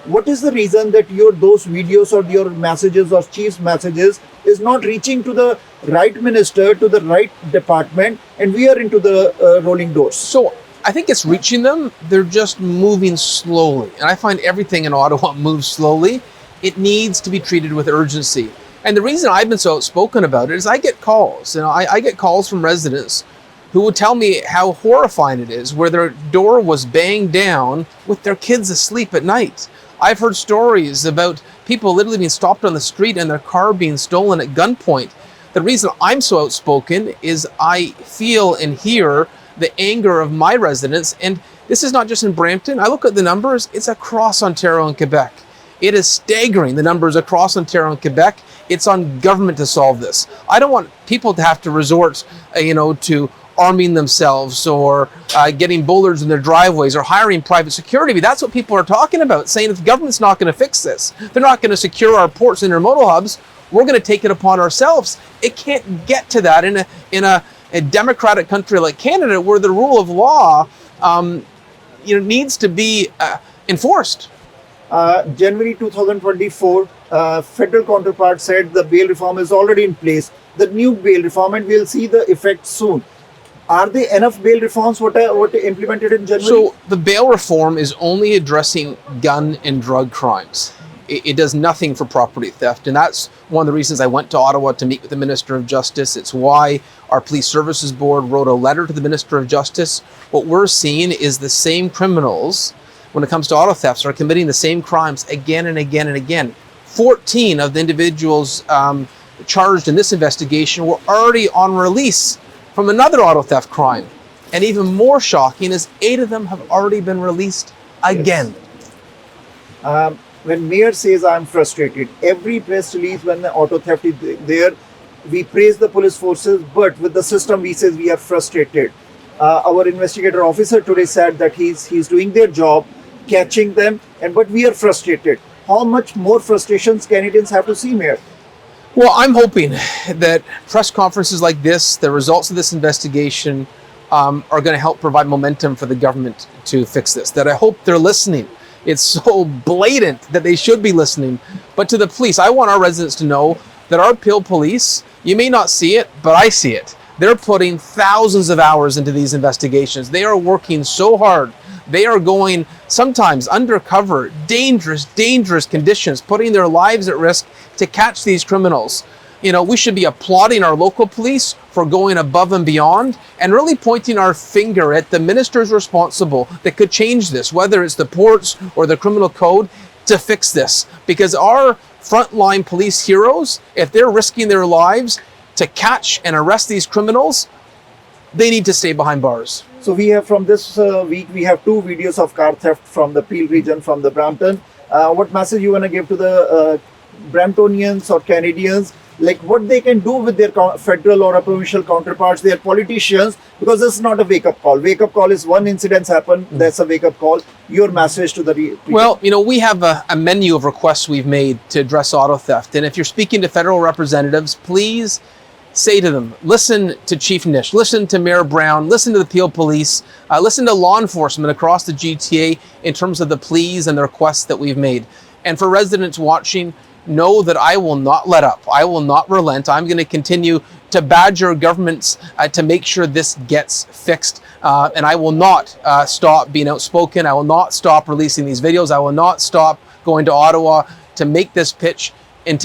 What is the reason that those videos or your messages or chief's messages is not reaching to the right minister, to the right department, and we are into the rolling doors? So I think it's reaching them. They're just moving slowly. And I find everything in Ottawa moves slowly. It needs to be treated with urgency. And the reason I've been so outspoken about it is I get calls. I get calls from residents who would tell me how horrifying it is, where their door was banged down with their kids asleep at night. I've heard stories about people literally being stopped on the street and their car being stolen at gunpoint. The reason I'm so outspoken is I feel and hear the anger of my residents. And this is not just in Brampton. I look at the numbers, it's across Ontario and Quebec. It is staggering, the numbers across Ontario and Quebec. It's on government to solve this. I don't want people to have to resort, to arming themselves or getting bullards in their driveways or hiring private security. But that's what people are talking about, saying if the government's not going to fix this, they're not going to secure our ports and intermodal hubs, we're going to take it upon ourselves. It can't get to that in a democratic country like Canada, where the rule of law needs to be enforced. January 2024, federal counterpart said the bail reform is already in place. The new bail reform, and we'll see the effect soon. Are there enough bail reforms what implemented in January? So the bail reform is only addressing gun and drug crimes. It does nothing for property theft. And that's one of the reasons I went to Ottawa to meet with the Minister of Justice. It's why our Police Services Board wrote a letter to the Minister of Justice. What we're seeing is the same criminals, when it comes to auto thefts, are committing the same crimes again and again and again. 14 of the individuals charged in this investigation were already on release from another auto theft crime. And even more shocking is 8 of them have already been released again. Yes. When Mayor says I'm frustrated, every press release when the auto theft is there, we praise the police forces, but with the system we say we are frustrated. Our investigator officer today said that he's doing their job, catching them, but we are frustrated. How much more frustrations Canadians have to see, Mayor? Well, I'm hoping that press conferences like this, the results of this investigation, are going to help provide momentum for the government to fix this. That I hope they're listening. It's so blatant that they should be listening. But to the police, I want our residents to know that our Peel Police, you may not see it, but I see it. They're putting thousands of hours into these investigations. They are working so hard. They are going sometimes undercover, dangerous conditions, putting their lives at risk to catch these criminals. We should be applauding our local police for going above and beyond and really pointing our finger at the ministers responsible that could change this, whether it's the ports or the criminal code, to fix this. Because our frontline police heroes, if they're risking their lives to catch and arrest these criminals, they need to stay behind bars. So we have from this week, we have 2 videos of car theft from the Peel region, from the Brampton. What message you want to give to the Bramptonians or Canadians, like what they can do with their federal or provincial counterparts, their politicians, because this is not a wake-up call. Wake-up call is one incident's happened, that's a wake-up call. Your message to the people. Well, we have a menu of requests we've made to address auto theft. And if you're speaking to federal representatives, please say to them, listen to Chief Nish, listen to Mayor Brown, listen to the Peel Police, listen to law enforcement across the GTA in terms of the pleas and the requests that we've made. And for residents watching, know that I will not let up. I will not relent. I'm going to continue to badger governments to make sure this gets fixed. And I will not stop being outspoken. I will not stop releasing these videos. I will not stop going to Ottawa to make this pitch until